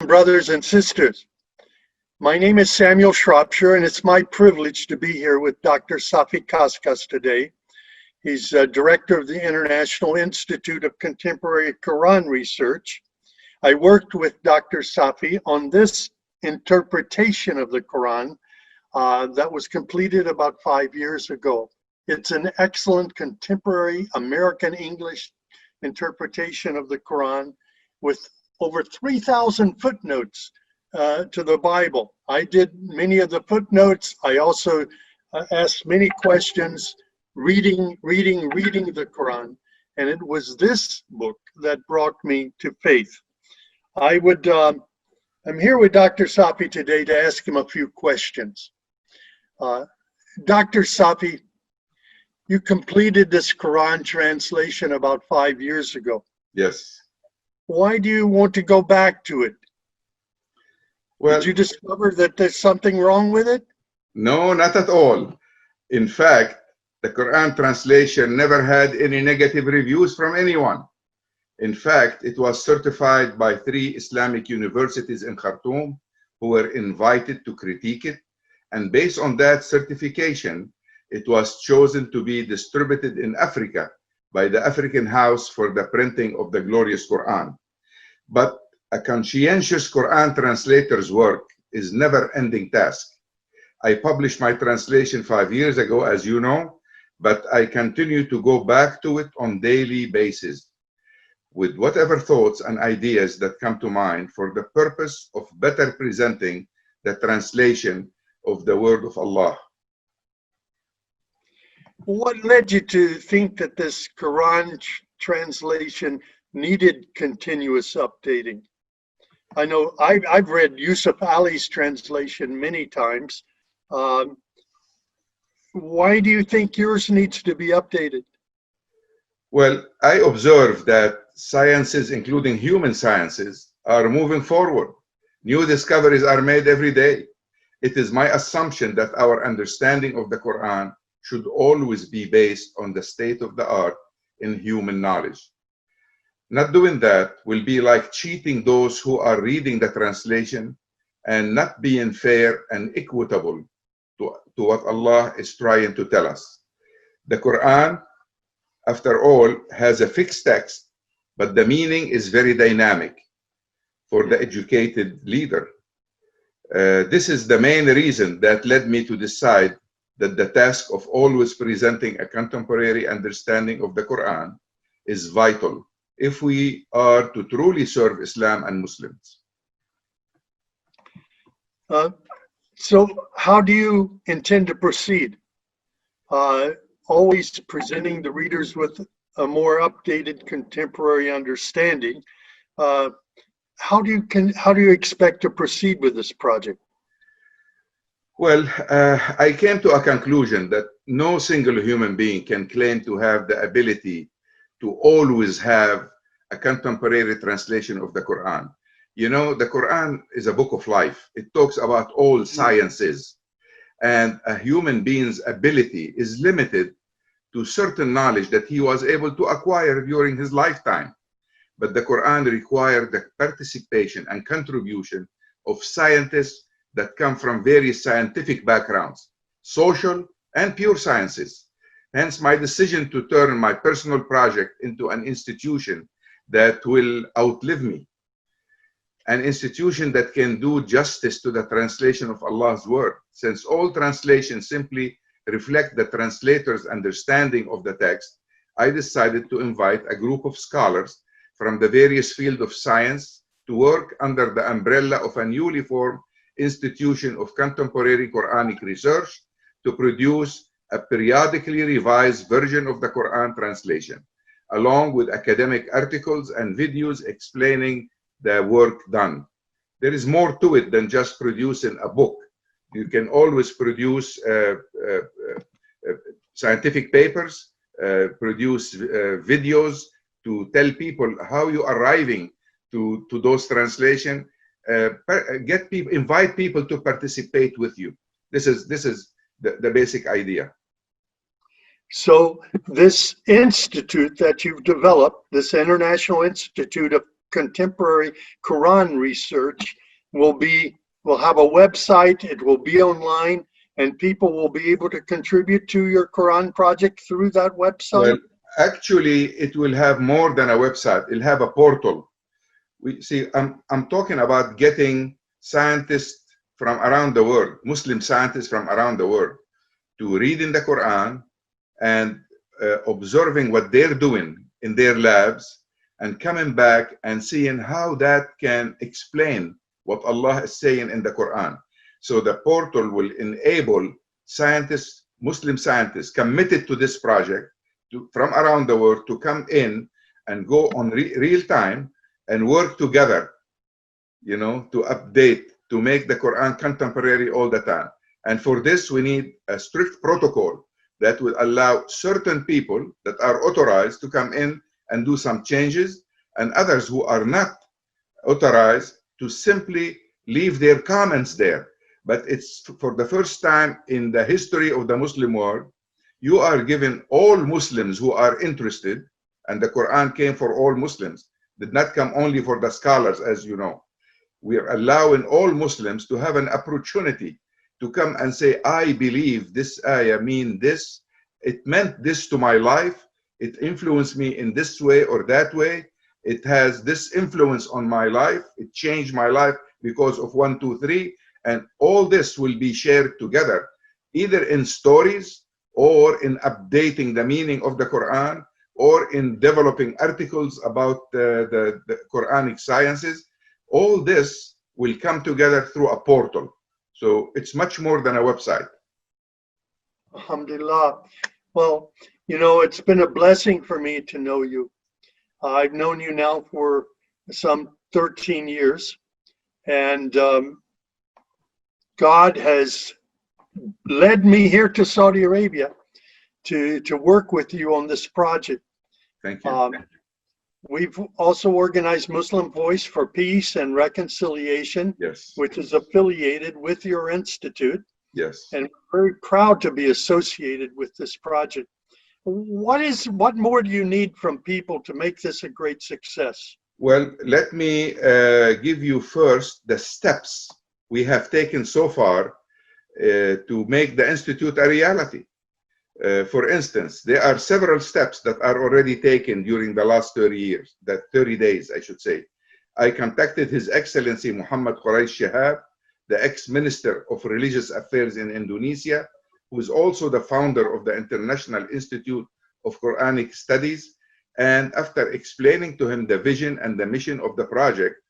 Brothers and sisters. My name is Samuel Shropshire, and it's my privilege to be here with Dr. Safi Kaskas today. He's director of the International Institute of Contemporary Quran Research. I worked with Dr. Safi on this interpretation of the Quran that was completed about 5 years ago. It's an excellent contemporary American English interpretation of the Quran with over 3,000 footnotes to the Bible. I did many of the footnotes. I also asked many questions reading the Quran, and it was this book that brought me to faith. I'm here with Dr. Safi today to ask him a few questions. Dr. Safi, you completed this Quran translation about 5 years ago. Yes. Why do you want to go back to it? Well, did you discover that there's something wrong with it? No, not at all. In fact, the Quran translation never had any negative reviews from anyone. In fact, it was certified by 3 Islamic universities in Khartoum who were invited to critique it. And based on that certification, it was chosen to be distributed in Africa by the African House for the Printing of the Glorious Quran. But a conscientious Quran translator's work is never-ending task. I published my translation 5 years ago, as you know, but I continue to go back to it on daily basis with whatever thoughts and ideas that come to mind for the purpose of better presenting the translation of the word of Allah. What led you to think that this Quran translation needed continuous updating? I know I've read Yusuf Ali's translation many times. Why do you think yours needs to be updated? Well, I observe that sciences, including human sciences, are moving forward. New discoveries are made every day. It is my assumption that our understanding of the Quran should always be based on the state of the art in human knowledge. Not doing that will be like cheating those who are reading the translation and not being fair and equitable to what Allah is trying to tell us. The Quran, after all, has a fixed text, but the meaning is very dynamic for the educated leader. This is the main reason that led me to decide that the task of always presenting a contemporary understanding of the Quran is vital if we are to truly serve Islam and Muslims. So how do you intend to proceed? Always presenting the readers with a more updated contemporary understanding. How do you expect to proceed with this project? Well, I came to a conclusion that no single human being can claim to have the ability to always have a contemporary translation of the Quran. You know, the Quran is a book of life. It talks about all sciences, and a human being's ability is limited to certain knowledge that he was able to acquire during his lifetime. But the Quran required the participation and contribution of scientists that come from various scientific backgrounds, social and pure sciences. Hence my decision to turn my personal project into an institution that will outlive me. An institution that can do justice to the translation of Allah's word, since all translations simply reflect the translator's understanding of the text. I decided to invite a group of scholars from the various fields of science to work under the umbrella of a newly formed institution of contemporary Quranic research to produce a periodically revised version of the Quran translation, along with academic articles and videos explaining the work done. There is more to it than just producing a book. You can always produce scientific papers, produce videos to tell people how you are arriving to those translations. Invite people to participate with you. This is the basic idea. So this institute that you've developed, this International Institute of contemporary Quran research will have a website, it will be online, and people will be able to contribute to your Quran project through that website? Well, actually, it will have more than a website. It'll have a portal. We see, I'm talking about getting scientists from around the world, Muslim scientists from around the world, to read in the Quran and observing what they're doing in their labs and coming back and seeing how that can explain what Allah is saying in the Quran. So the portal will enable scientists, Muslim scientists committed to this project from around the world to come in and go on real time and work together, you know, to update, to make the Quran contemporary all the time. And for this, we need a strict protocol that will allow certain people that are authorized to come in and do some changes, and others who are not authorized to simply leave their comments there. But it's for the first time in the history of the Muslim world, you are giving all Muslims who are interested, and the Quran came for all Muslims, did not come only for the scholars, as you know. We are allowing all Muslims to have an opportunity to come and say, I believe this ayah mean this, it meant this to my life, it influenced me in this way or that way, it has this influence on my life, it changed my life because of 1, 2, 3, and all this will be shared together, either in stories or in updating the meaning of the Quran, or in developing articles about the Quranic sciences. All this will come together through a portal. So it's much more than a website. Alhamdulillah. Well, you know, it's been a blessing for me to know you. I've known you now for some 13 years, and God has led me here to Saudi Arabia to work with you on this project. Thank you. We've also organized Muslim Voice for Peace and Reconciliation, Yes. which is affiliated with your institute. Yes. And we're very proud to be associated with this project. What more do you need from people to make this a great success? Well, let me give you first the steps we have taken so far to make the Institute a reality. For instance, there are several steps that are already taken during the last 30 days, I should say. I contacted His Excellency Muhammad Quraish Shihab, the ex-Minister of Religious Affairs in Indonesia, who is also the founder of the International Institute of Quranic Studies. And after explaining to him the vision and the mission of the project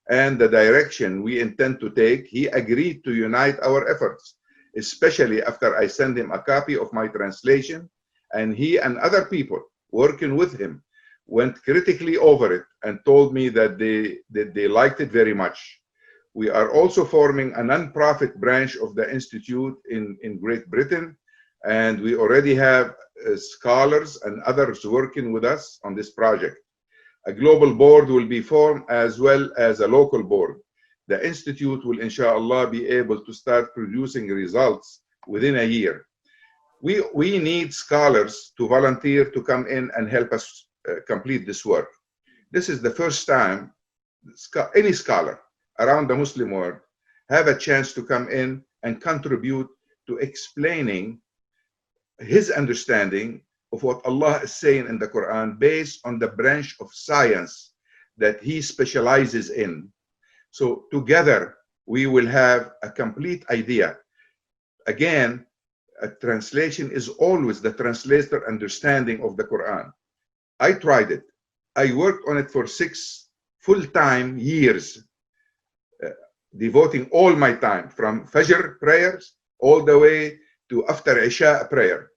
and the direction we intend to take, he agreed to unite our efforts, especially after I sent him a copy of my translation, and he and other people working with him went critically over it and told me that they liked it very much. We are also forming a non-profit branch of the Institute in Great Britain, and we already have scholars and others working with us on this project. A global board will be formed as well as a local board. The Institute will, inshallah, be able to start producing results within a year. We need scholars to volunteer to come in and help us complete this work. This is the first time any scholar around the Muslim world have a chance to come in and contribute to explaining his understanding of what Allah is saying in the Quran based on the branch of science that he specializes in. So together we will have a complete idea. Again, a translation is always the translator understanding of the Quran. I tried it. I worked on it for 6 full-time years, devoting all my time from Fajr prayers all the way to after Isha prayer.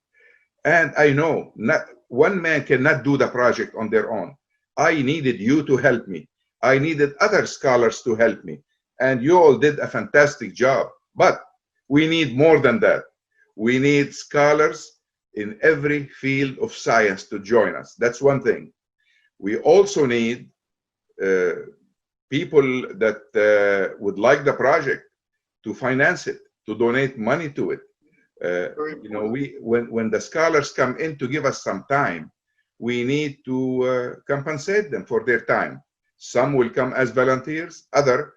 And I know not one man cannot do the project on their own. I needed you to help me. I needed other scholars to help me. And you all did a fantastic job. But we need more than that. We need scholars in every field of science to join us. That's one thing. We also need people that would like the project to finance it, to donate money to it. You know, when the scholars come in to give us some time, we need to compensate them for their time. Some will come as volunteers, other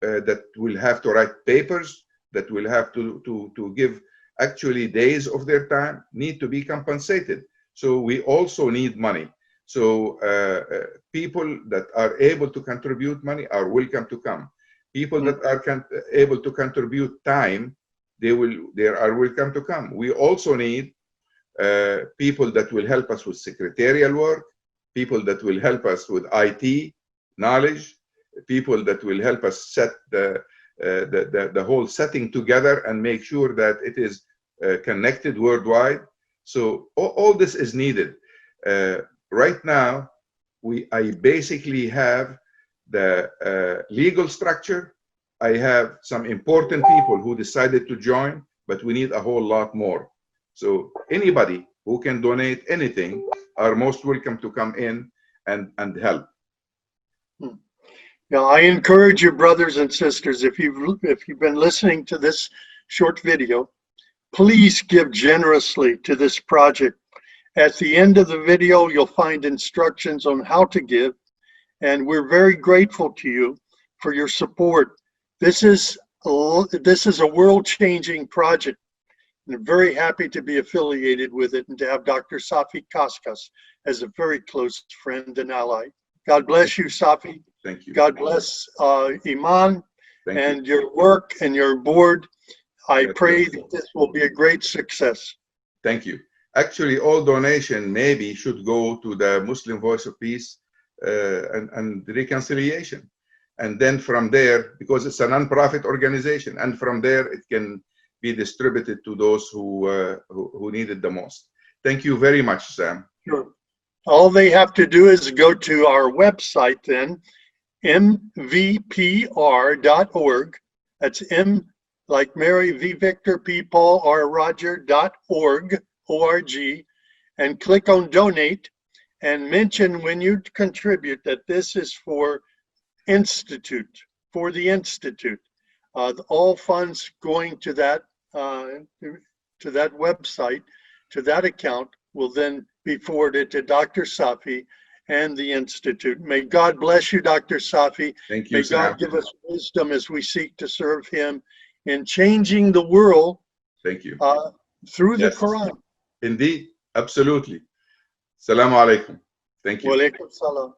that will have to write papers, that will have to give actually days of their time, need to be compensated. So we also need money. So people that are able to contribute money are welcome to come. People that are able to contribute time, they are welcome to come. We also need people that will help us with secretarial work, people that will help us with IT knowledge, people that will help us set the whole setting together and make sure that it is connected worldwide. So all this is needed. Right now, I basically have the legal structure. I have some important people who decided to join, but we need a whole lot more. So anybody who can donate anything are most welcome to come in and help. Now, I encourage you, brothers and sisters, if you've been listening to this short video, please give generously to this project. At the end of the video, you'll find instructions on how to give, and we're very grateful to you for your support. This is a world-changing project, and I'm very happy to be affiliated with it and to have Dr. Safi Kaskas as a very close friend and ally. God bless you, Safi. Thank you. God bless Iman and you. your work and your board. I pray that this will be a great success. Thank you. Actually, all donation maybe should go to the Muslim Voice of Peace and Reconciliation. And then from there, because it's a non-profit organization, and from there it can be distributed to those who need it the most. Thank you very much, Sam. Sure. All they have to do is go to our website then, mvpr.org. That's M like Mary, V Victor, P Paul, R Roger.org, O-R-G, and click on donate and mention when you contribute that this is for the Institute. All funds going to that website, to that account, will then be forwarded to Dr. Safi and the Institute. May God bless you, Dr. Safi. Thank you, May Sam. God give us wisdom as we seek to serve him in changing the world. Thank you. Through the Quran. Indeed, absolutely. Assalamu alaikum. Thank you. Wa alaikum salam.